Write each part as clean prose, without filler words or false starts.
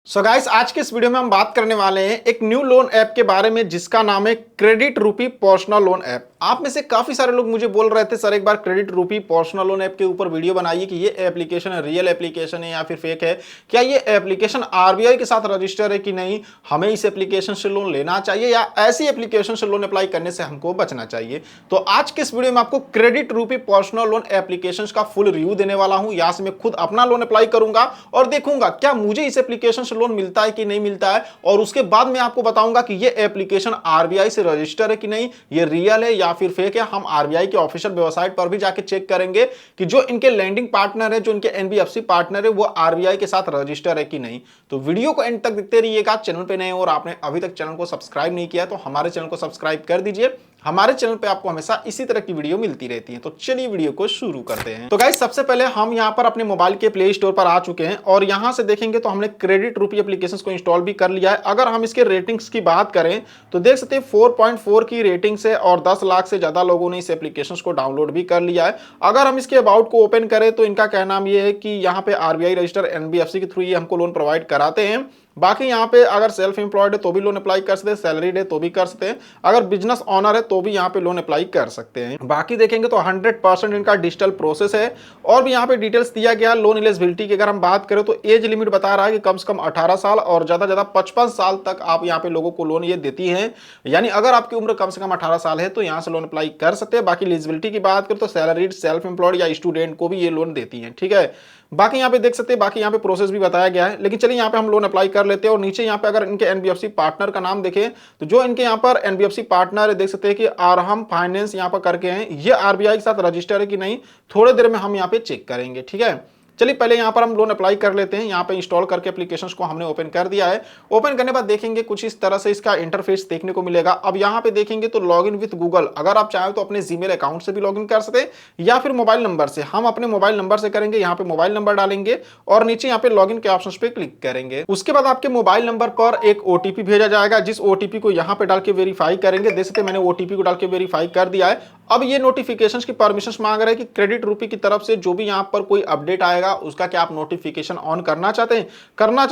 So guys, आज के इस वीडियो में हम बात करने वाले हैं एक न्यू लोन ऐप के बारे में जिसका नाम है क्रेडिट रूपी पर्सनल लोन ऐप। आप में से काफी सारे लोग मुझे बोल रहे थे सर एक बार क्रेडिट रूपी पर्सनल लोन ऐप के ऊपर वीडियो बनाइए कि ये एप्लीकेशन है, रियल एप्लीकेशन है या फिर फेक है, क्या ये एप्लीकेशन आरबीआई के साथ रजिस्टर है कि नहीं, हमें इस एप्लीकेशन से लोन लेना चाहिए या ऐसी एप्लीकेशन से लोन अप्लाई करने से हमको बचना चाहिए। तो आज के इस वीडियो में आपको क्रेडिट रूपी पर्सनल लोन एप्लीकेशन का फुल रिव्यू देने वाला हूं। यहां से मैं खुद अपना लोन अप्लाई करूंगा और देखूंगा क्या मुझे इस एप्लीकेशन से लोन मिलता है कि नहीं मिलता है, और उसके बाद मैं आपको बताऊंगा कि ये एप्लीकेशन आरबीआई से रजिस्टर है कि नहीं, ये रियल है या फिर फेक है। हम आरबीआई के ऑफिशियल वेबसाइट पर भी जाके चेक करेंगे कि जो इनके लैंडिंग पार्टनर है, जो इनके एनबीएफसी पार्टनर है, वो आरबीआई के साथ रजिस्टर है कि नहीं। तो वीडियो को एंड तक देखते रहिएगा। चैनल पे नए और आपने अभी तक चैनल को सब्सक्राइब नहीं किया तो हमारे चैनल को सब्सक्राइब कर दीजिए। हमारे चैनल पे आपको हमेशा इसी तरह की वीडियो मिलती रहती है। तो चलिए वीडियो को शुरू करते हैं। तो गाइस, सबसे पहले हम यहाँ पर अपने मोबाइल के प्ले स्टोर पर आ चुके हैं और यहाँ से देखेंगे तो हमने क्रेडिट रूपी एप्लीकेशन को इंस्टॉल भी कर लिया है। अगर हम इसके रेटिंग्स की बात करें तो देख सकते हैं 4.4 की रेटिंग्स है और 10 लाख से ज्यादा लोगों ने इस एप्लीकेशन को डाउनलोड भी कर लिया है। अगर हम इसके अबाउट को ओपन करें तो इनका कहना ये है कि यहाँ पे आरबीआई रजिस्टर एनबीएफसी के थ्रू ये हमको लोन प्रोवाइड कराते हैं। बाकी यहाँ पे अगर सेल्फ एम्प्लॉयड है तो भी लोन अप्लाई कर सकते हैं, सैलरीड है तो भी कर सकते हैं, अगर बिजनेस ऑनर है तो भी यहाँ पे लोन अप्लाई कर सकते हैं। बाकी देखेंगे तो 100% इनका डिजिटल प्रोसेस है और भी यहाँ पे डिटेल्स दिया गया। लोन एलिजिबिलिटी की अगर हम बात करें तो एज लिमिट बता रहा है कि कम से कम 18 साल और ज्यादा ज्यादा 55 साल तक आप यहाँ पे लोगों को लोन ये देती है। यानी अगर आपकी उम्र कम से कम 18 साल है तो यहाँ से लोन अप्लाई कर सकते हैं। बाकी एलिजिबिलिटी की बात करें तो सैलरीड, सेल्फ एम्प्लॉयड या स्टूडेंट को भी ये लोन देती है। ठीक है, बाकी यहाँ पे देख सकते हैं, बाकी यहाँ पे प्रोसेस भी बताया गया है। लेकिन चलिए यहाँ पे हम लोन अप्लाई कर लेते हैं और नीचे यहाँ पे अगर इनके एनबीएफसी पार्टनर का नाम देखें तो जो इनके यहाँ पर एनबीएफसी पार्टनर है देख सकते हैं कि अरहम फाइनेंस यहाँ पर करके हैं। ये आरबीआई के साथ रजिस्टर है कि नहीं, थोड़ी देर में हम यहाँ पे चेक करेंगे। ठीक है, चलिए पहले यहाँ पर हम लोन अप्लाई कर लेते हैं। यहाँ पे इंस्टॉल करके एप्लीकेशन को हमने ओपन कर दिया है। ओपन करने के बाद देखेंगे कुछ इस तरह से इसका इंटरफेस देखने को मिलेगा। अब यहाँ पे देखेंगे तो लॉगिन विद गूगल, अगर आप चाहें तो अपने जीमेल अकाउंट से भी लॉगिन कर सकते हैं या फिर मोबाइल नंबर से। हम अपने मोबाइल नंबर से करेंगे, यहाँ पे मोबाइल नंबर डालेंगे और नीचे यहाँ पे लॉगिन के ऑप्शन पे क्लिक करेंगे। उसके बाद आपके मोबाइल नंबर पर एक ओटीपी भेजा जाएगा, जिस ओटीपी को यहाँ पे डाल के वेरीफाई करेंगे। देख सकते मैंने ओटीपी को डाल के वेरीफाई कर दिया है। अब ये नोटिफिकेशन की परमिशन मांग रहा है कि क्रेडिट रूपी की तरफ से जो भी यहाँ पर कोई अपडेट आएगा उसका क्या आप नोटिफिकेशन ऑन करना चाहते हैं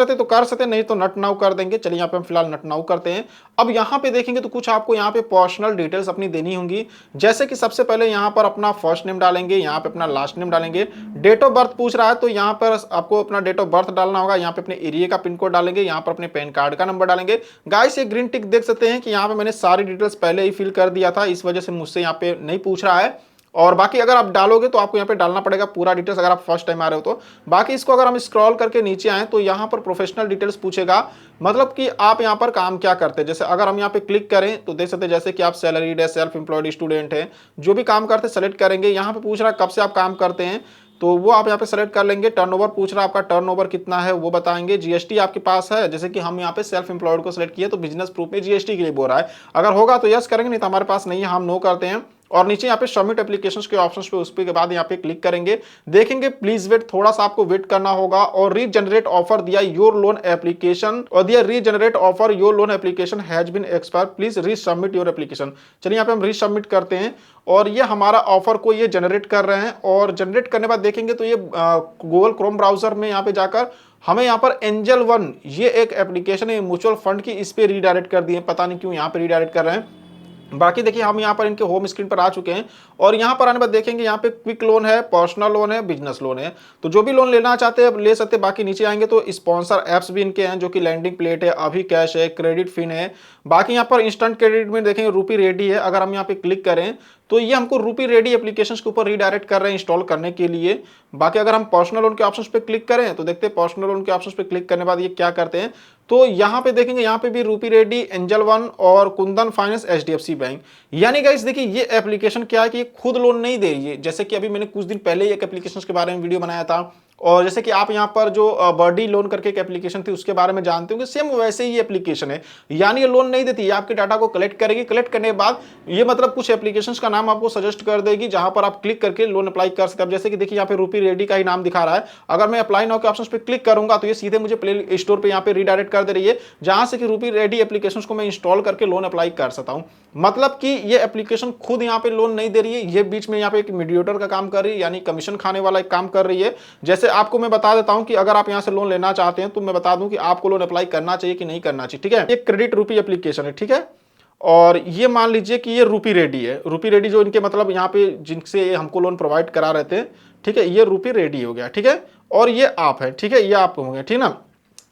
तो कर सकते हैं, नहीं तो नट नाउ कर देंगे। चलिए यहाँ पे हम फिलहाल नट नाउ करते हैं। अब यहाँ पे देखेंगे तो कुछ आपको यहाँ पे पर्सनल डिटेल्स अपनी देनी होंगी, जैसे कि सबसे पहले यहाँ पर अपना फर्स्ट नेम डालेंगे, यहाँ पे अपना लास्ट नेम डालेंगे। डेट ऑफ बर्थ पूछ रहा है तो यहाँ पर आपको अपना डेट ऑफ बर्थ डालना होगा। यहाँ पे अपने एरिया का पिन कोड डालेंगे, यहाँ पर अपने पैन कार्ड का नंबर डालेंगे। गाइस, ये ग्रीन टिक देख सकते हैं कि यहाँ पे मैंने सारी डिटेल्स पहले ही फिल कर दिया था, इस वजह से मुझसे यहाँ पे नहीं पूछ रहा है। और बाकी अगर आप डालोगे तो आपको यहाँ पे डालना पड़ेगा पूरा डिटेल्स, अगर आप फर्स्ट टाइम आ रहे हो तो। बाकी इसको अगर हम स्क्रॉल करके नीचे आए तो यहाँ पर प्रोफेशनल डिटेल्स पूछेगा, मतलब कि आप यहाँ पर काम क्या करते हैं। जैसे अगर हम यहाँ पे क्लिक करें तो देख सकते हैं जैसे कि आप सैलरीड है, सेल्फ एम्प्लॉयड, स्टूडेंट है, जो भी काम करते हैं सेलेक्ट करेंगे। यहाँ पे पूछ रहा है कब से आप काम करते हैं तो वो आप यहाँ पे सेलेक्ट कर लेंगे। टर्नओवर पूछ रहा है, आपका टर्नओवर कितना है वो बताएंगे। जीएसटी आपके पास है, जैसे कि हम यहाँ पे सेल्फ एम्प्लॉयड को सिलेक्ट किए तो बिजनेस प्रूफ में जीएसटी के लिए बोल रहा है। अगर होगा तो यस करेंगे, नहीं तो हमारे पास नहीं है, हम नो करते हैं। और नीचे यहाँ पे सबमिट एप्लीकेशंस के ऑप्शंस पे उस पे के बाद यहाँ पे क्लिक करेंगे। देखेंगे प्लीज वेट, थोड़ा सा आपको वेट करना होगा। और रीजनरेट ऑफर दिया योर लोन एप्लीकेशन, और दिया regenerate offer your loan application has been expire, please resubmit your application. चलिए यहाँ पे हम रीसबमिट करते हैं और ये हमारा ऑफर को ये जनरेट कर रहे हैं। और जनरेट करने के बाद देखेंगे तो ये गूगल क्रोम ब्राउजर में यहाँ पे जाकर हमें यहाँ पर एंजल वन, ये एक एप्लीकेशन है म्यूचुअल फंड की, इस पे रीडायरेक्ट कर दिए। पता नहीं क्यों यहाँ पे रीडायरेक्ट कर रहे हैं। बाकी देखिए हम यहाँ पर इनके होम स्क्रीन पर आ चुके हैं और यहाँ पर आने बाद देखेंगे यहाँ पे क्विक लोन है, पर्सनल लोन है, बिजनेस लोन है। तो जो भी लोन लेना चाहते हैं ले सकते हैं। बाकी नीचे आएंगे तो स्पॉन्सर एप्स भी इनके हैं, जो कि लैंडिंग प्लेट है, अभी कैश है, क्रेडिट फिन है। बाकी यहाँ पर इंस्टेंट क्रेडिट में देखेंगे रूपी रेडी है। अगर हम यहाँ पे क्लिक करें तो ये हमको रूपी रेडी एप्लीकेशन के ऊपर रीडायरेक्ट कर रहे हैं इंस्टॉल करने के लिए। बाकी अगर हम पर्सनल लोन के ऑप्शन पे क्लिक करें तो देखते हैं पर्सनल लोन के ऑप्शन पे क्लिक करने के बाद ये क्या करते हैं। तो यहाँ पे देखेंगे यहाँ पे भी रूपी रेडी, एंजल वन और कुंदन फाइनेंस, एचडीएफसी बैंक। यानी गाइस देखिए ये एप्लीकेशन क्या है कि ये खुद लोन नहीं दे रही है। जैसे कि अभी मैंने कुछ दिन पहले ही एक एप्लीकेशन के बारे में वीडियो बनाया था, और जैसे कि आप यहाँ पर जो बर्डी लोन करके एक एप्लीकेशन थी उसके बारे में जानते होंगे, सेम वैसे ही एप्लीकेशन है। यानी ये लोन नहीं देती है, आपके डाटा को कलेक्ट करेगी। कलेक्ट करने के बाद ये मतलब कुछ एप्लीकेशंस का नाम आपको सजेस्ट कर देगी जहां पर आप क्लिक करके लोन अप्लाई कर सकते हैं। जैसे कि देखिए यहाँ पे रूपी रेडी का ही नाम दिखा रहा है। अगर मैं अप्लाई नाउ के ऑप्शन पे क्लिक करूंगा तो ये सीधे मुझे प्ले स्टोर पे यहाँ पे रीडायरेक्ट कर दे रही है, जहां से कि रूपी रेडी एप्लीकेशन को मैं इंस्टॉल करके लोन अप्लाई कर सकता हूँ। मतलब कि ये एप्लीकेशन खुद यहाँ पे लोन नहीं दे रही है, ये बीच में यहाँ पे एक मीडिएटर का काम कर रही है, यानी कमीशन खाने वाला एक काम कर रही है। जैसे जैसे आपको मैं बता देता हूं कि अगर आप यहां से लोन लेना चाहते हैं तो मैं बता दूं कि आपको लोन अप्लाई करना चाहिए कि नहीं करना चाहिए, ठीक है। ये क्रेडिट रूपी एप्लीकेशन है, ठीक है। और ये मान लीजिए कि ये रूपी रेडी है, रूपी रेडी जो इनके मतलब यहाँ पे जिनसे हमको लोन प्रोवाइड करा रहे थे, ठीक है, ये रूपी रेडी हो गया, ठीक है। और ये आप है, ठीक है, ये आप हो गए, ठीक ना।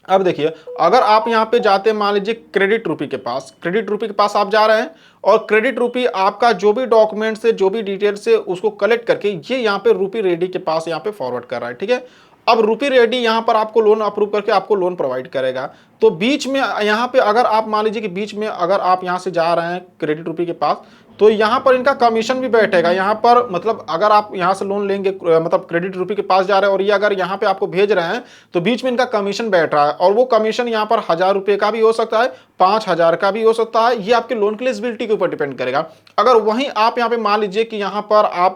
अब देखिए, अगर आप यहाँ पे जाते हैं मान लीजिए क्रेडिट रूपी के पास, क्रेडिट रूपी के पास आप जा रहे हैं और क्रेडिट रूपी आपका जो भी डॉक्यूमेंट्स है, जो भी डिटेल्स है, उसको कलेक्ट करके ये यहाँ पे रूपी रेडी के पास यहाँ पे फॉरवर्ड कर रहा है, ठीक है। अब रूपी रेडी यहाँ पर आपको लोन अप्रूव करके आपको लोन प्रोवाइड करेगा। तो बीच में यहाँ पे अगर आप मान लीजिए कि बीच में अगर आप यहाँ से जा रहे हैं क्रेडिट रूपी के पास, तो यहाँ पर इनका कमीशन भी बैठेगा। यहाँ पर मतलब अगर आप यहाँ से लोन लेंगे, मतलब क्रेडिट रूपी के पास जा रहे हैं और ये अगर यहाँ पे आपको भेज रहे हैं, तो बीच में इनका कमीशन बैठ रहा है और वो कमीशन यहाँ पर 1000 रुपये का भी हो सकता है, 5000 का भी हो सकता है। ये आपके लोन की एलिजिबिलिटी के ऊपर डिपेंड करेगा। अगर वहीं आप यहाँ पे मान लीजिए कि यहाँ पर आप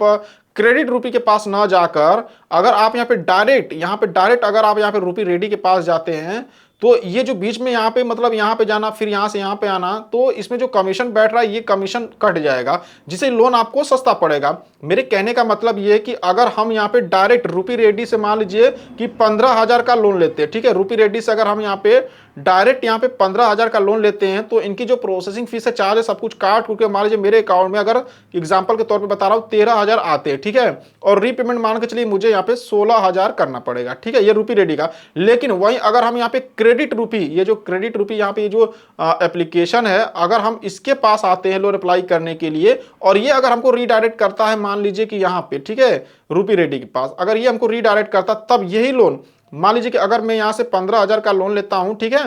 क्रेडिट रूपी के पास ना जाकर अगर आप यहाँ पे डायरेक्ट अगर आप यहाँ पे रूपी रेडी के पास जाते हैं, तो ये जो बीच में यहाँ पे मतलब यहाँ पे जाना फिर यहाँ से यहाँ पे आना, तो इसमें जो कमीशन बैठ रहा है ये कमीशन कट जाएगा, जिससे लोन आपको सस्ता पड़ेगा। मेरे कहने का मतलब ये है कि अगर हम यहाँ पे डायरेक्ट रूपी रेडी से मान लीजिए कि 15,000 का लोन लेते हैं, ठीक है, रूपी रेडी से अगर हम यहाँ पे डायरेक्ट यहाँ पे 15,000 का लोन लेते हैं, तो इनकी जो प्रोसेसिंग फीस है, चार्ज है, सब कुछ काट के मान लीजिए मेरे अकाउंट में अगर एग्जांपल के तौर पे बता रहा हूँ 13,000 आते हैं, ठीक है, और रीपेमेंट मान के चलिए मुझे यहाँ पे 16,000 करना पड़ेगा, ठीक है, ये रूपी रेडी का। लेकिन वहीं अगर हम यहाँ पे क्रेडिट रूपी, ये जो क्रेडिट रूपी यहाँ पे जो एप्लीकेशन है, अगर हम इसके पास आते हैं लोन अप्लाई करने के लिए और ये अगर हमको रीडायरेक्ट करता है मान लीजिए कि यहाँ पे, ठीक है, रूपी रेडी के पास अगर ये हमको रीडायरेक्ट करता, तब यही लोन मान लीजिए कि अगर मैं यहाँ से 15,000 का लोन लेता हूं, ठीक है,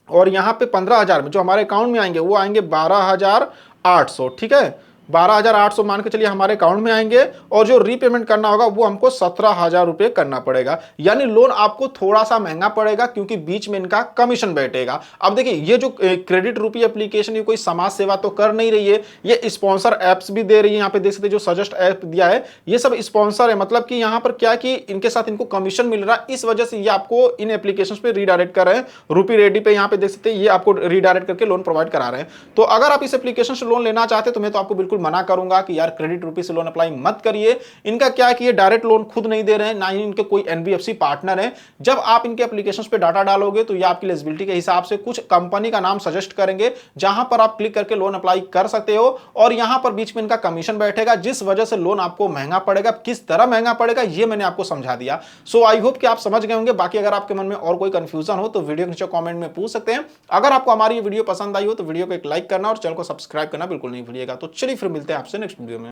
और यहाँ पे 15,000 में जो हमारे अकाउंट में आएंगे वो आएंगे 12,800, ठीक है, 12,800 मान के चलिए हमारे अकाउंट में आएंगे और जो रीपेमेंट करना होगा वो हमको 17,000 रुपए करना पड़ेगा। यानी लोन आपको थोड़ा सा महंगा पड़ेगा क्योंकि बीच में इनका कमीशन बैठेगा। अब देखिए, ये जो क्रेडिट रूपी एप्लीकेशन ये कोई समाज सेवा तो कर नहीं रही है, ये स्पॉन्सर एप्स भी दे रही है। यहाँ पे देख सकते जो सजेस्ट ऐप दिया है ये सब स्पॉन्सर है, मतलब कि यहाँ पर क्या कि इनके साथ इनको कमीशन मिल रहा है, इस वजह से ये आपको इन एप्लीकेशन पे रीडायरेक्ट कर रहे हैं। रूपी रेडी पे यहाँ पे देख सकते ये आपको रीडायरेक्ट करके लोन प्रोवाइड करा रहे हैं। तो अगर आप इस एप्लीकेशन से लोन लेना चाहते हैं तो मैं तो आपको बिल्कुल मना करूंगा कि यार क्रेडिट रूपी से लोन अप्लाई मत करिए। इनका क्या है कि ये डायरेक्ट लोन खुद नहीं दे रहे हैं, ना ही इनके कोई एनबीएफसी पार्टनर है। जब आप इनके एप्लीकेशंस पे डाटा डालोगे तो ये आपकी एलिजिबिलिटी के हिसाब से कुछ कंपनी का नाम सजेस्ट करेंगे जहां पर आप क्लिक करके लोन अप्लाई कर सकते हो और यहां पर बीच में इनका कमीशन बैठेगा, जिस वजह से लोन आपको महंगा पड़ेगा। किस तरह महंगा पड़ेगा ये मैंने आपको समझा दिया। सो आई होप कि आप समझ गए होंगे। बाकी अगर आपके मन में और कोई कंफ्यूजन हो तो वीडियो के नीचे कमेंट में पूछ सकते हैं। अगर आपको हमारी ये वीडियो पसंद आई हो तो वीडियो को एक लाइक करना और चैनल को सब्सक्राइब करना बिल्कुल नहीं भूलिएगा। तो चलिए फिर मिलते हैं आपसे नेक्स्ट वीडियो में।